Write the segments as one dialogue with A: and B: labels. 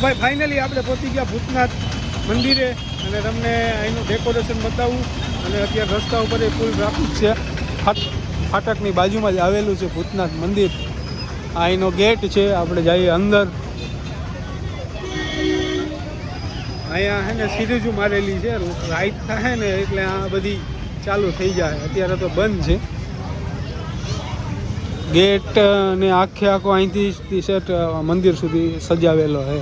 A: ભાઈ ફાઇનલી આપણે પહોંચી ગયા ભૂતનાથ મંદિરે અને તમને અહીંનું ડેકોરેશન બતાવું. અને અત્યારે રસ્તા ઉપર એ ફૂલ ટ્રાફિક છે. ફાટકની બાજુમાં જ આવેલું છે ભૂતનાથ મંદિર. અહીંનો ગેટ છે. આપણે જઈએ અંદર. અહીંયા હે ને સિરીઝ મારેલી છે. રાઈટ થાય ને એટલે આ બધી ચાલુ થઈ જાય. અત્યારે તો બંધ છે ગેટ ને આખો અહીંથી સેટ મંદિર સુધી સજાવેલો છે.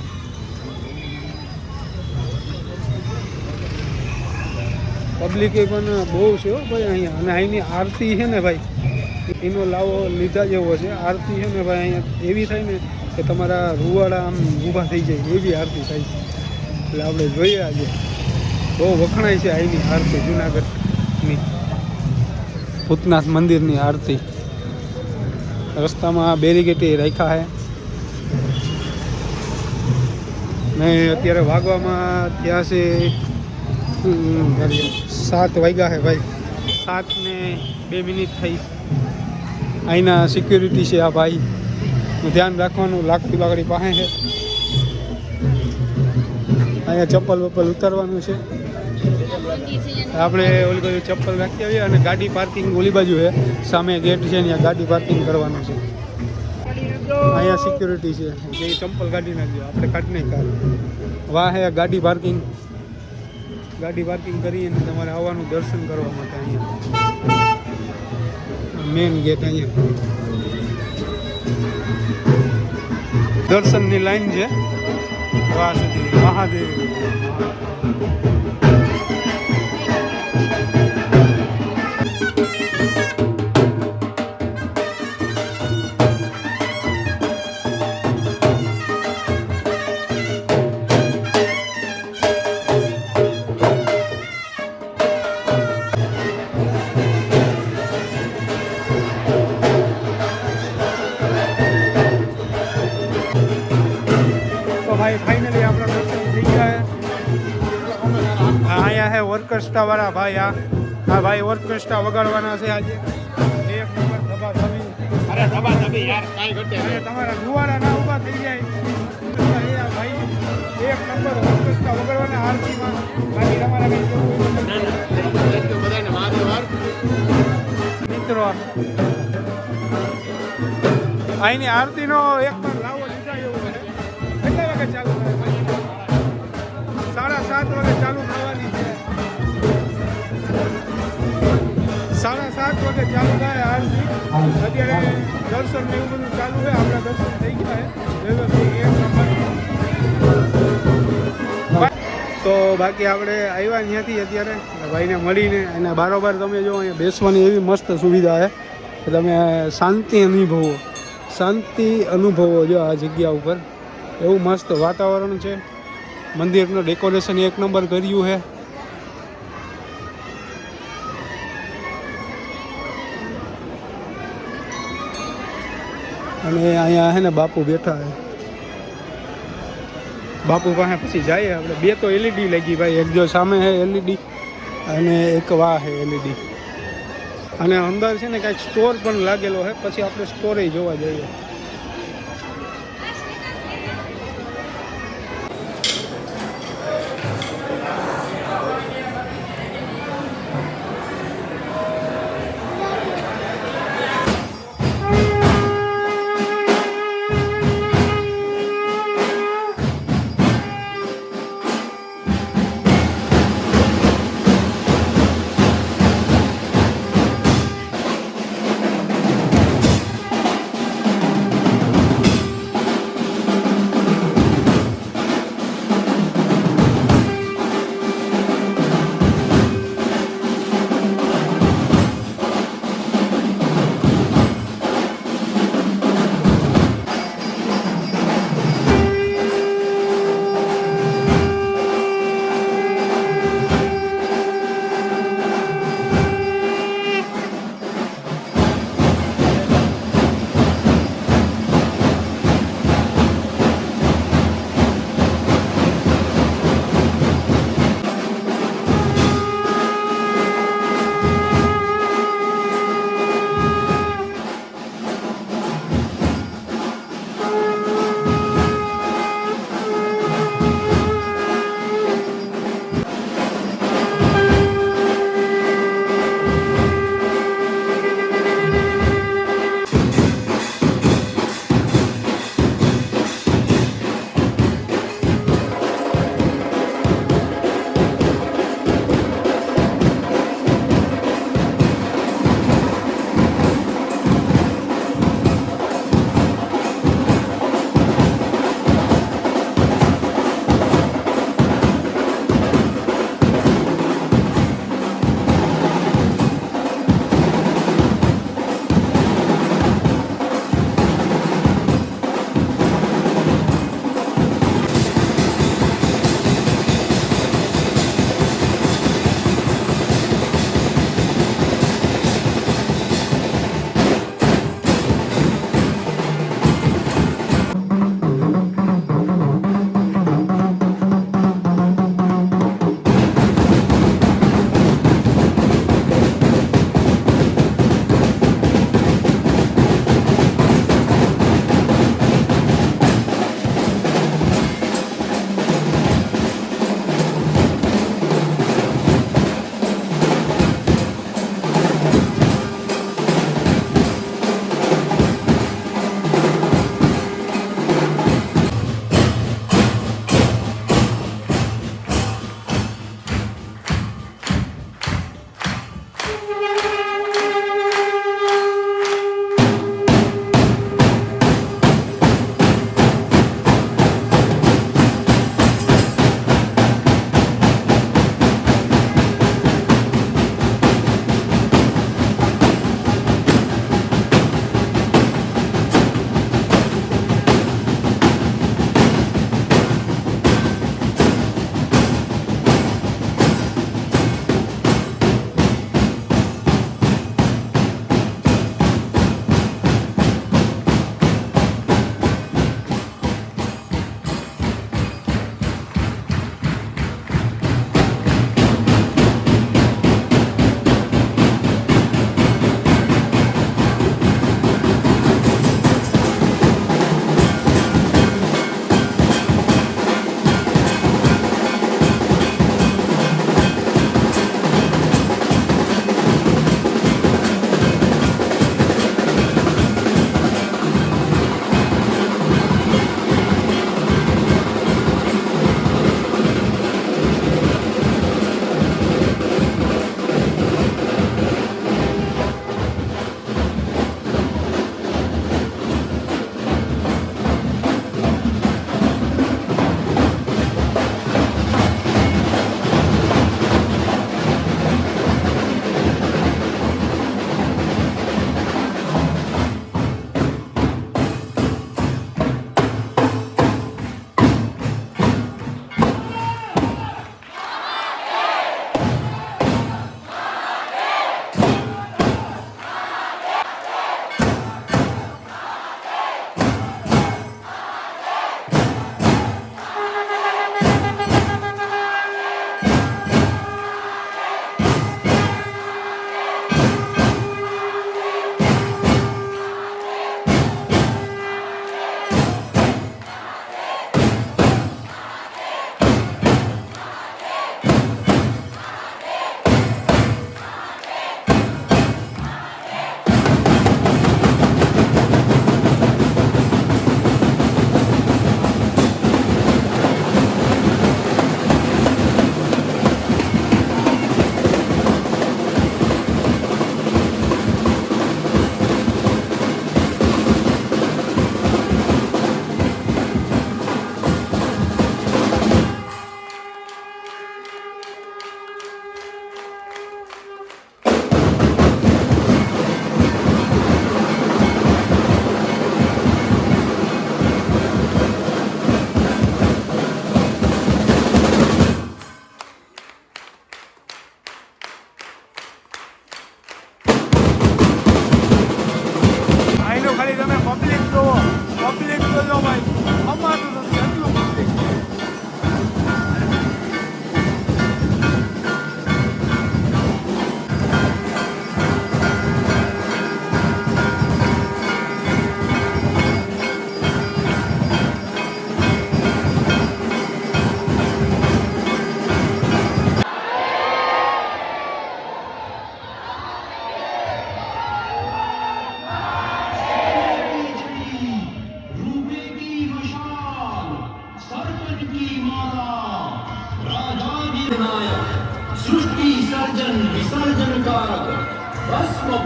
A: પબ્લિક પણ બહુ છે ભાઈ અહીંયા. અને અહીંની આરતી છે ને ભાઈ એનો લાવો લીધા જેવો છે. આરતી છે ને ભાઈ અહીંયા એવી થાય ને કે તમારા રૂવાડા આમ ઊભા થઈ જાય એવી આરતી થાય છે. એટલે આપણે જોઈએ આજે બહુ વખણાય છે અહીંની આરતી. જુનાગઢની ભૂતનાથ મંદિરની આરતી. રસ્તામાં બેરીગેટી રાખ્યા છે ને અત્યારે વાગવામાં ત્યાં છે 7 વાગ્યા છે ભાઈ. 7:02 થઈ. અહીંના સિક્યુરિટી છે આ ભાઈનું ધ્યાન રાખવાનું. લાકડી બાકડી પાસે છે. અહીંયા ચપ્પલ બપ્પલ ઉતારવાનું છે. આપણે ઓલી બાજુ ચપ્પલ રાખી આવીએ અને ગાડી પાર્કિંગ ઓલી બાજુ છે. સામે ગેટ છે ત્યાં ગાડી પાર્કિંગ કરવાનું છે. અહીંયા સિક્યુરિટી છે જે ચપ્પલ કાઢી નાખજો. આપણે કાઢી નહીં કાર વાહ હે ગાડી પાર્કિંગ કરી અને તમારે આવવાનું દર્શન કરવા માટે. અહીંયા મેન ગેટ. અહીંયા દર્શનની લાઈન છે વાહ સુધી મહાદેવ. ભાઈ ફાઇનલી આપણા દર્શન થઈ ગયા. અહીંયા છે ઓર્કેસ્ટ્રા વાળા ભાઈ. આ ભાઈ ઓર્કેસ્ટ્રા વગાડવાના છે આજે. 1 નંબર ધબાધબી. અરે ધબાધબી યાર કાંઈ ઘટે. અરે તમારા જુવારા ના ઊભા થઈ જાય. ભાઈ 1 નંબર ઓર્કેસ્ટ્રા વગાડવાના આરતીમાં. બાકી તમારા કંઈ બધાને મહાદેવ મિત્રો. અહીંની આરતીનો એક પણ લાવો લીધા એવું છે. કેટલા વાગે ચાલુ થાય? 7:30 વાગે ચાલુ થવાની છે. 7:30 વાગે ચાલુ થાય આરતી. અત્યારે દર્શન ને એવું બધું ચાલુ છે. આપણા દર્શન થઈ ગયા છે તો બાકી આપણે આવ્યા ત્યાંથી અત્યારે ભાઈને મળીને. અને બારોબાર તમે જો અહીંયા બેસવાની એવી મસ્ત સુવિધા છે કે તમે શાંતિ અનુભવો જો આ જગ્યા ઉપર. એવું મસ્ત વાતાવરણ છે. મંદિરનું ડેકોરેશન 1 નંબર કર્યું છે. અને અહીંયા છે ને બાપુ બેઠા છે. બાપુ પાસે પછી જઈએ આપણે. 2 તો એલઈડી લાગી ભાઈ. એક જો સામે છે એલઈડી અને એક વાહ છે એલઈડી. અને અંદર છે ને કાંઈક સ્ટોર પણ લાગેલો છે. પછી આપણે સ્ટોરે જોવા જઈએ.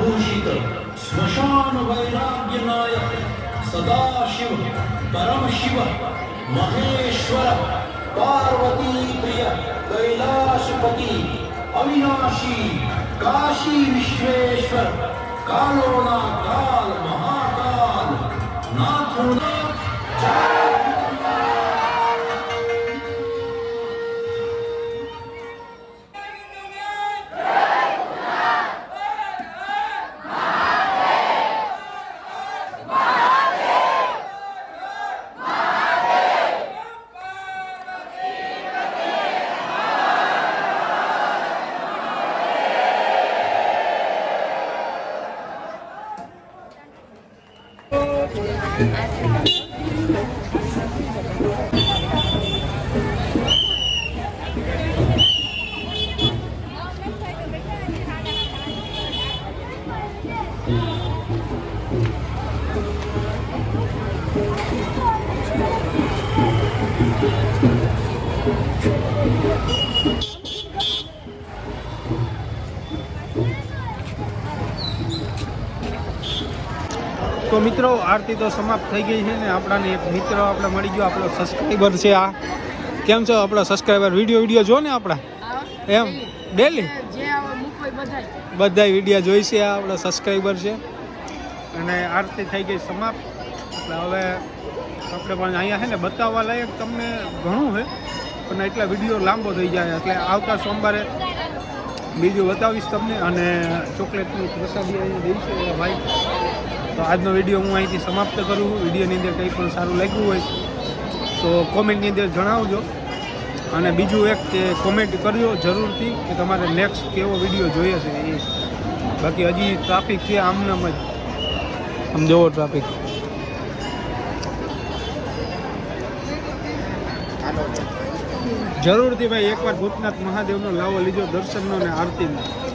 B: भूषित स्मशान वैराग्य नायक सदाशिव परम शिव महेश्वर पार्वती प्रिय कैलाशपति अविनाशी काशी विश्वेश्वर कालोना काल महाकाल नाथोना
A: તો મિત્રો આરતી તો સમાપ્ત થઈ ગઈ છે ને આપણાને એક મિત્ર આપણે મળી ગયો, આપણો સબસ્ક્રાઈબર છે. આ કેમ છો આપણો સબસ્ક્રાઈબર? વિડીયો જો ને આપણા એમ ડેલી બધા વિડીયો જોઈ છે. આ આપણો સબસ્ક્રાઈબર છે. અને આરતી થઈ ગઈ સમાપ્ત. એટલે હવે આપણે પણ અહીંયા છે ને બતાવવા લાયક તમને ઘણું છે, પણ એટલા વિડીયો લાંબો થઈ જાય. એટલે આવતા સોમવારે બીજું બતાવીશ તમને. અને ચોકલેટની પ્રસાદી અહીંયા દઈ છે ભાઈ. તો આજનો વિડીયો હું અહીંથી સમાપ્ત કરું. વિડીયોની અંદર કંઈ પણ સારું લાગ્યું હોય તો કોમેન્ટની અંદર જણાવજો. અને બીજું એક કે કોમેન્ટ કરજો જરૂરથી કે તમારે નેક્સ્ટ કેવો વિડીયો જોઈએ છે એ. બાકી હજી ટ્રાફિક છે આમનામ જ, આમ જોવો ટ્રાફિક. જરૂરથી ભાઈ એકવાર ભૂતનાથ મહાદેવનો લાવો લીજો, દર્શનનો અને આરતીનો.